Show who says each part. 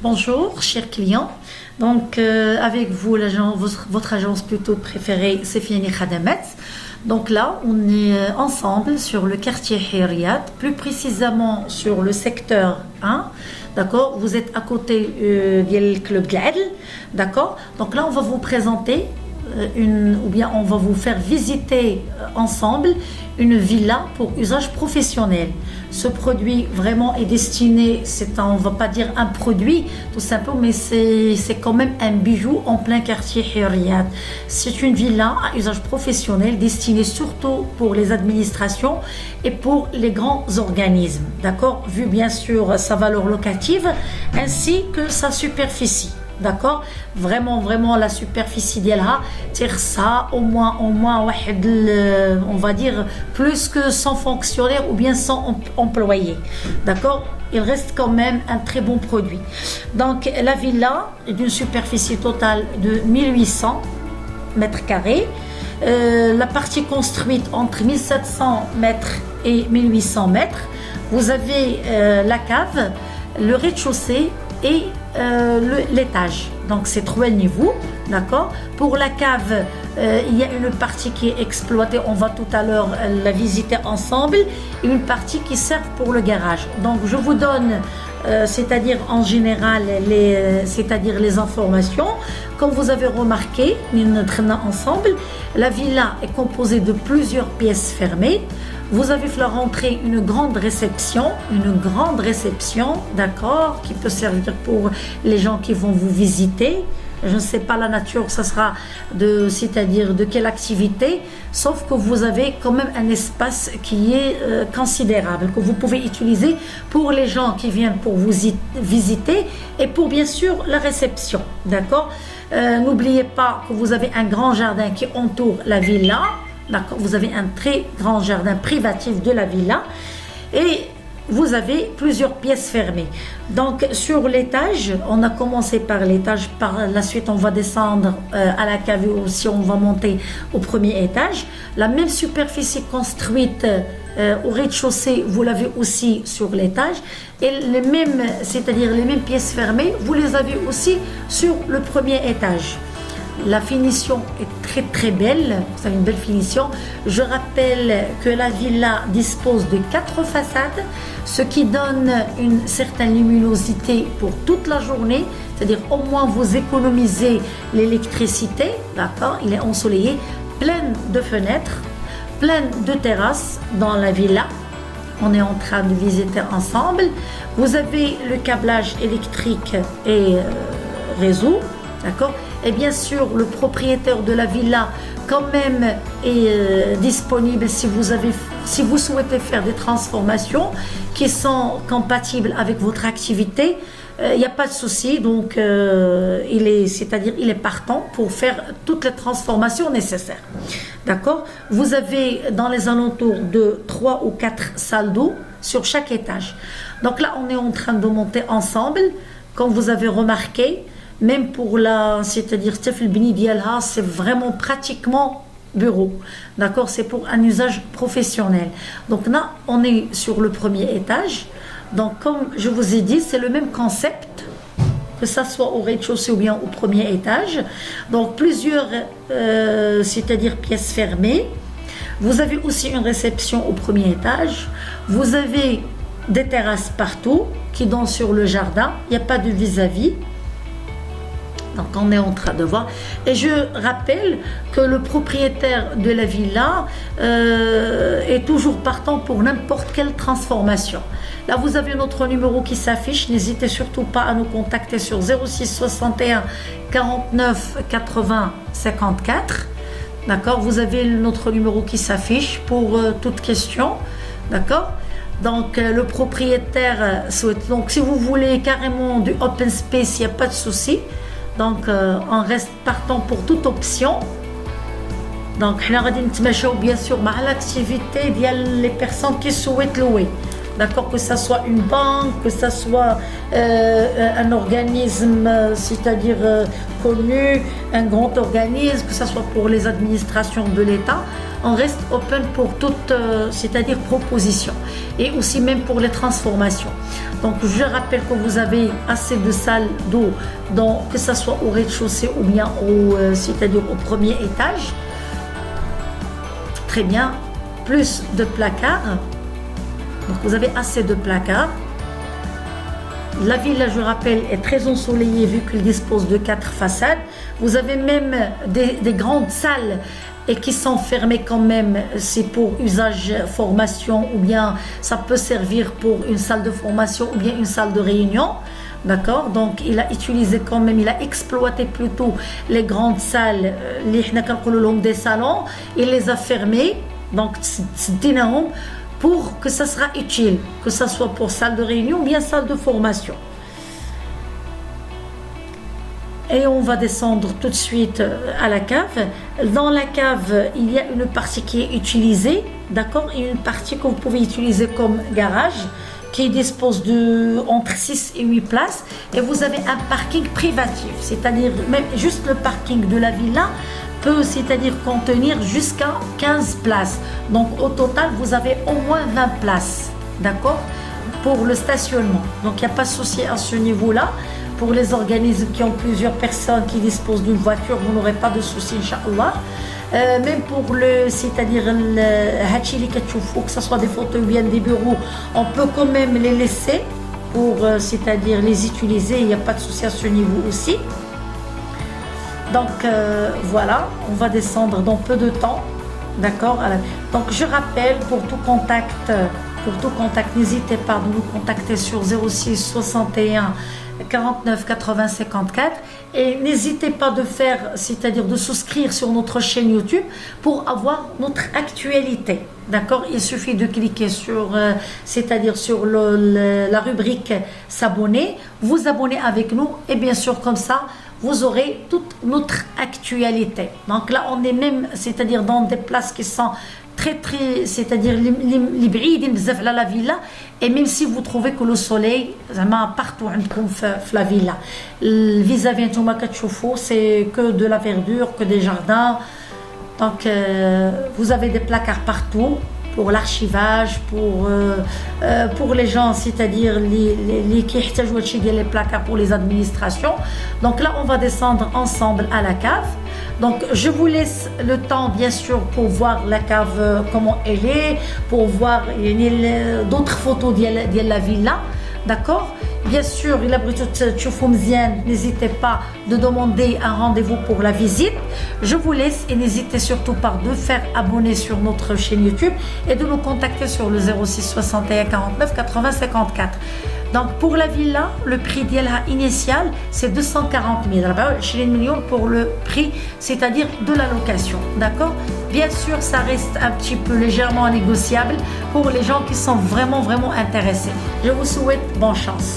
Speaker 1: Bonjour, chers clients. Avec vous, votre agence plutôt préférée, c'est Fini Khadamat. Donc là, on est ensemble sur le quartier Riyad, plus précisément sur le secteur 1. D'accord? Vous êtes à côté du club de l'Adl. D'accord? Donc là, on va vous présenter on va vous faire visiter ensemble une villa pour usage professionnel. Ce produit vraiment est destiné, on va pas dire un produit tout simplement, mais c'est quand même un bijou en plein quartier Riyad. C'est une villa à usage professionnel destinée surtout pour les administrations et pour les grands organismes. D'accord? Vu bien sûr sa valeur locative ainsi que sa superficie. D'accord, vraiment la superficie d'Elha tire ça au moins on va dire plus que 100 fonctionnaires ou bien 100 employés. D'accord, il reste quand même un très bon produit. Donc la villa est d'une superficie totale de 1800 mètres carrés. La partie construite entre 1700 mètres et 1800 mètres. Vous avez la cave, le rez-de-chaussée et l'étage. Donc c'est 3 niveaux, d'accord. Pour la cave, il y a une partie qui est exploitée, on va tout à l'heure la visiter ensemble, et une partie qui sert pour le garage. Donc je vous donne c'est-à-dire en général les informations. Comme vous avez remarqué, notre ensemble, la villa est composée de plusieurs pièces fermées. Vous avez fait rentrer une grande réception, d'accord, qui peut servir pour les gens qui vont vous visiter. Je ne sais pas la nature, ça sera c'est-à-dire de quelle activité, sauf que vous avez quand même un espace qui est considérable, que vous pouvez utiliser pour les gens qui viennent pour vous visiter et pour bien sûr la réception, d'accord. N'oubliez pas que vous avez un grand jardin qui entoure la villa. D'accord, vous avez un très grand jardin privatif de la villa et vous avez plusieurs pièces fermées. Donc sur l'étage, on a commencé par l'étage, par la suite on va descendre à la cave ou si on va monter au premier étage. La même superficie construite au rez-de-chaussée, vous l'avez aussi sur l'étage et c'est-à-dire les mêmes pièces fermées, vous les avez aussi sur le premier étage. La finition est très belle, vous avez une belle finition. Je rappelle que la villa dispose de 4 façades, ce qui donne une certaine luminosité pour toute la journée, c'est-à-dire au moins vous économisez l'électricité, d'accord. Il est ensoleillé, plein de fenêtres, plein de terrasses dans la villa. On est en train de visiter ensemble. Vous avez le câblage électrique et réseau, d'accord. Et bien sûr, le propriétaire de la villa quand même est disponible si vous souhaitez faire des transformations qui sont compatibles avec votre activité. Il n'y a pas de souci, donc il est partant pour faire toutes les transformations nécessaires. D'accord? Vous avez dans les alentours de 3 ou 4 salles d'eau sur chaque étage. Donc là, on est en train de monter ensemble, comme vous avez remarqué. Même pour c'est-à-dire c'est vraiment pratiquement bureau, d'accord, c'est pour un usage professionnel. Donc là, on est sur le premier étage. Donc comme je vous ai dit, c'est le même concept, que ça soit au rez-de-chaussée ou bien au premier étage. Donc plusieurs, c'est-à-dire pièces fermées. Vous avez aussi une réception au premier étage. Vous avez des terrasses partout qui donnent sur le jardin. Il n'y a pas de vis-à-vis. Donc on est en train de voir. Et je rappelle que le propriétaire de la villa est toujours partant pour n'importe quelle transformation. Là, vous avez notre numéro qui s'affiche. N'hésitez surtout pas à nous contacter sur 06 61 49 80 54. D'accord? Vous avez notre numéro qui s'affiche pour toute question. D'accord? Donc le propriétaire souhaite. Donc si vous voulez carrément du open space, il n'y a pas de souci. Donc on reste partant pour toute option. Donc حنا غادي نتماشاو bien sûr مع l'activité ديال les personnes qui souhaitent louer. d'accord, que ça soit une banque, que ça soit un organisme, c'est-à-dire connu, un grand organisme, que ça soit pour les administrations de l'État. On reste open pour toute, c'est-à-dire proposition, et aussi même pour les transformations. Donc je rappelle que vous avez assez de salles d'eau, que ce soit au rez-de-chaussée ou bien c'est-à-dire au premier étage. Très bien. Plus de placards. Donc vous avez assez de placards. La villa, je rappelle, est très ensoleillée vu qu'elle dispose de 4 façades. Vous avez même des grandes salles et qui sont fermées quand même. C'est pour usage formation, ou bien ça peut servir pour une salle de formation ou bien une salle de réunion. D'accord, donc il a utilisé quand même, il a exploité plutôt les grandes salles, des salons, il les a fermées, donc pour que ça sera utile, que ça soit pour salle de réunion ou bien salle de formation. Et on va descendre tout de suite à la cave. Dans la cave, il y a une partie qui est utilisée, d'accord, et une partie que vous pouvez utiliser comme garage, qui dispose de entre 6 et 8 places, et vous avez un parking privatif, c'est-à-dire même juste le parking de la villa peut, c'est-à-dire contenir jusqu'à 15 places. Donc au total, vous avez au moins 20 places, d'accord, pour le stationnement. Donc il n'y a pas de souci à ce niveau-là. Pour les organismes qui ont plusieurs personnes qui disposent d'une voiture, vous n'aurez pas de souci, Inch'Allah. Même pour c'est-à-dire que ce soit des fauteuils ou bien des bureaux, on peut quand même les laisser pour, c'est-à-dire les utiliser, il n'y a pas de souci à ce niveau aussi. Donc voilà, on va descendre dans peu de temps, d'accord. Donc je rappelle, pour tout contact, n'hésitez pas à nous contacter sur 06 61 49 80 54, et n'hésitez pas de faire, c'est-à-dire de souscrire sur notre chaîne YouTube pour avoir notre actualité, d'accord. Il suffit de cliquer sur, c'est-à-dire sur la rubrique s'abonner, vous abonner avec nous, et bien sûr comme ça vous aurez toute notre actualité. Donc là on est même, c'est-à-dire dans des places qui sont très, c'est-à-dire les بعيدين بزاف على la villa, et même si vous trouvez que le soleil زعما partout عندكم في la villa, vis-à-vis نتوما كتشوفوا c'est que de la verdure, que des jardins. Donc vous avez des placards partout pour l'archivage, pour les gens, c'est-à-dire les qui يحتاجوا هادشي ديال les placards pour les administrations. Donc là on va descendre ensemble à la cave. Donc je vous laisse le temps bien sûr pour voir la cave, comment elle est, pour voir d'autres photos de la villa, d'accord. Bien sûr, n'hésitez pas de demander un rendez-vous pour la visite. Je vous laisse, et n'hésitez surtout pas de faire abonner sur notre chaîne YouTube et de nous contacter sur le 06 61 49 80 54. Donc pour la villa, le prix initial c'est 240 000, 24 millions pour le prix, c'est-à-dire de la location, d'accord. Bien sûr, ça reste un petit peu légèrement négociable pour les gens qui sont vraiment intéressés. Je vous souhaite bonne chance.